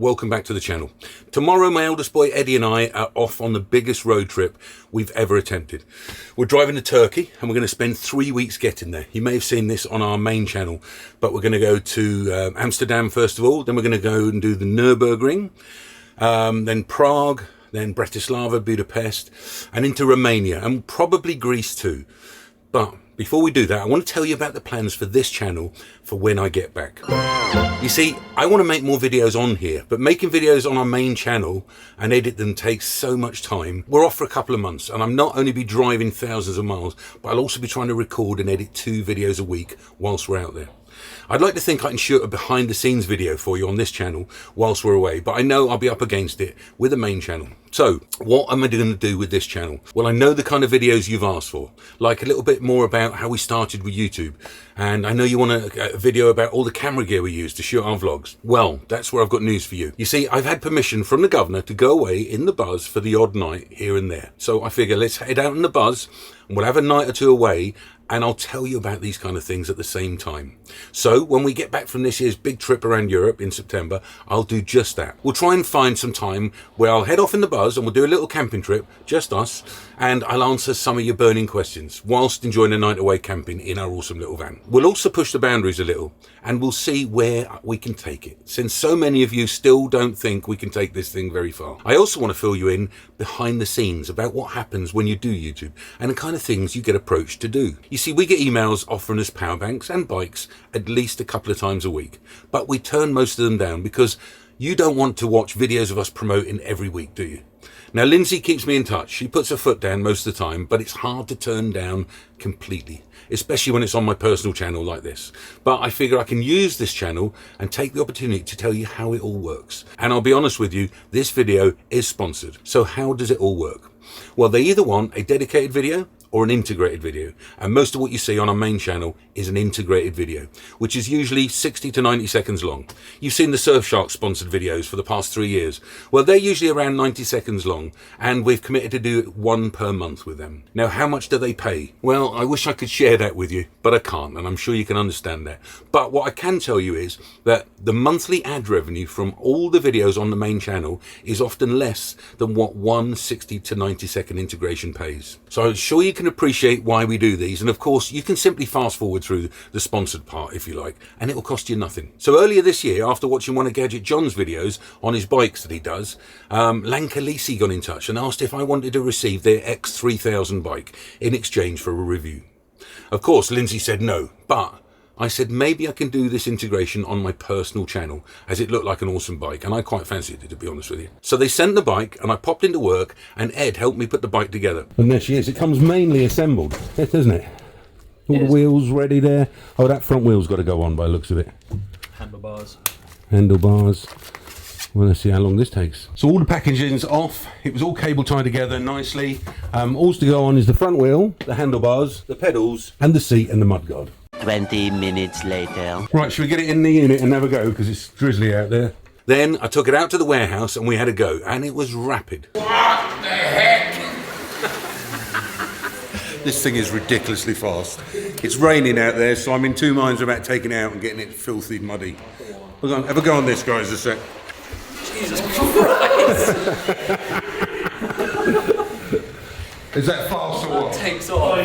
welcome back to the channel. Tomorrow my eldest boy Eddie and I are off on the biggest road trip we've ever attempted. We're driving to Turkey and we're going to spend 3 weeks getting there. You may have seen this on our main channel, but we're going to go to Amsterdam first of all, then we're going to go and do the Nürburgring, then Prague, then Bratislava, Budapest, and into Romania, and probably Greece too. But before we do that, I want to tell you about the plans for this channel for when I get back. You see, I want to make more videos on here, but making videos on our main channel and edit them takes so much time. We're off for a couple of months, and I'll not only be driving thousands of miles, but I'll also be trying to record and edit 2 videos a week whilst we're out there. I'd like to think I can shoot a behind the scenes video for you on this channel whilst we're away, but I know I'll be up against it with the main channel. So what am I going to do with this channel? Well, I know the kind of videos you've asked for, like a little bit more about how we started with YouTube. And I know you want a video about all the camera gear we use to shoot our vlogs. Well, that's where I've got news for you. You see, I've had permission from the governor to go away in the buzz for the odd night here and there. So I figure let's head out in the buzz and we'll have a night or two away, and I'll tell you about these kind of things at the same time. So when we get back from this year's big trip around Europe in September, I'll do just that. We'll try and find some time where I'll head off in the buzz and we'll do a little camping trip, just us, and I'll answer some of your burning questions whilst enjoying a night away camping in our awesome little van. We'll also push the boundaries a little and we'll see where we can take it, since so many of you still don't think we can take this thing very far. I also want to fill you in behind the scenes about what happens when you do YouTube and the kind of things you get approached to do. You see, we get emails offering us power banks and bikes at least a couple of times a week, but we turn most of them down because you don't want to watch videos of us promoting every week, do you? Now, Lindsay keeps me in touch. She puts her foot down most of the time, but it's hard to turn down completely, especially when it's on my personal channel like this. But I figure I can use this channel and take the opportunity to tell you how it all works. And I'll be honest with you, this video is sponsored. So how does it all work? Well, they either want a dedicated video or an integrated video, and most of what you see on our main channel is an integrated video, which is usually 60 to 90 seconds long. You've seen the Surfshark sponsored videos for the past 3 years. Well, they're usually around 90 seconds long, and we've committed to do 1 per month with them. Now, how much do they pay? Well, I wish I could share that with you, but I can't, and I'm sure you can understand that. But what I can tell you is that the monthly ad revenue from all the videos on the main channel is often less than what one 60 to 90 second integration pays. So I'm sure you can appreciate why we do these, and of course you can simply fast forward through the sponsored part if you like, and it will cost you nothing. So earlier this year, after watching one of Gadget John's videos on his bikes that he does, Lankalisi got in touch and asked if I wanted to receive their X3000 bike in exchange for a review. Of course Lindsay said no, but I said maybe I can do this integration on my personal channel, as it looked like an awesome bike and I quite fancied it, to be honest with you. So they sent the bike and I popped into work and Ed helped me put the bike together. And there she is. It comes mainly assembled, doesn't it? All the wheels ready there. Oh, that front wheel's got to go on by the looks of it. Handlebars. Handlebars. Well, let's see how long this takes. So all the packaging's off. It was all cable tied together nicely. All to go on is the front wheel, the handlebars, the pedals, and the seat and the mudguard. 20 minutes later. Right, should we get it in the unit and have a go, because it's drizzly out there? Then I took it out to the warehouse and we had a go, and it was rapid. What the heck? This thing is ridiculously fast. It's raining out there, so I'm in 2 minds about taking it out and getting it filthy muddy. Have a go on this, guys, a sec. Jesus Christ! Is that fast or what? Takes off.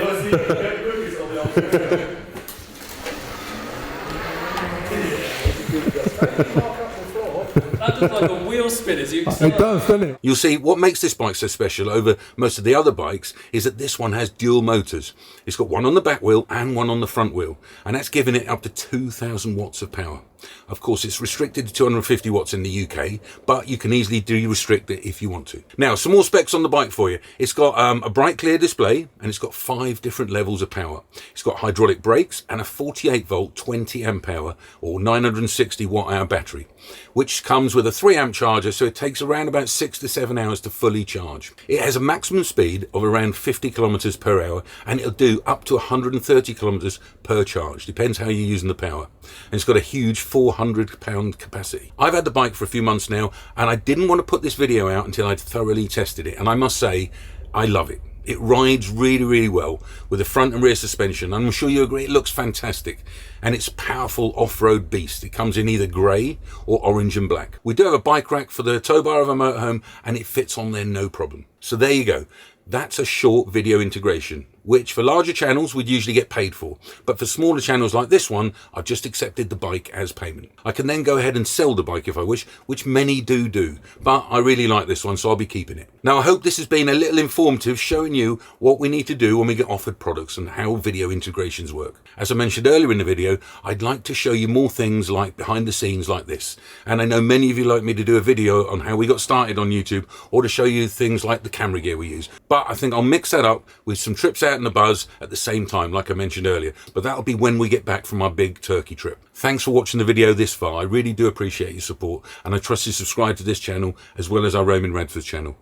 That looks like a wheel spin as you accelerate. It does, doesn't it? You'll see, what makes this bike so special over most of the other bikes is that this one has dual motors. It's got one on the back wheel and one on the front wheel, and that's giving it up to 2,000 watts of power. Of course, it's restricted to 250 watts in the UK, but you can easily de-restrict it if you want to. Now, some more specs on the bike for you. It's got a bright clear display, and it's got 5 different levels of power. It's got hydraulic brakes and a 48 volt 20 amp hour or 960 watt hour battery, which comes with a 3 amp charger, so it takes around about 6 to 7 hours to fully charge. It has a maximum speed of around 50 kilometers per hour, and it'll do up to 130 kilometers per charge, depends how you're using the power. And it's got a huge 400-pound capacity. I've had the bike for a few months now, and I didn't want to put this video out until I'd thoroughly tested it, and I must say I love it. It rides really, really well with the front and rear suspension. I'm sure you agree it looks fantastic. And it's powerful off-road beast. It comes in either grey or orange and black. We do have a bike rack for the tow bar of a motorhome, and it fits on there no problem. So there you go. That's a short video integration, which for larger channels we'd usually get paid for. But for smaller channels like this one, I've just accepted the bike as payment. I can then go ahead and sell the bike if I wish, which many do. But I really like this one, so I'll be keeping it. Now I hope this has been a little informative, showing you what we need to do when we get offered products and how video integrations work. As I mentioned earlier in the video, I'd like to show you more things like behind the scenes like this. And I know many of you like me to do a video on how we got started on YouTube, or to show you things like the camera gear we use. But I think I'll mix that up with some trips out in the buzz at the same time, like I mentioned earlier. But that'll be when we get back from our big Turkey trip. Thanks for watching the video this far. I really do appreciate your support, and I trust you subscribe to this channel as well as our Roman Radford channel.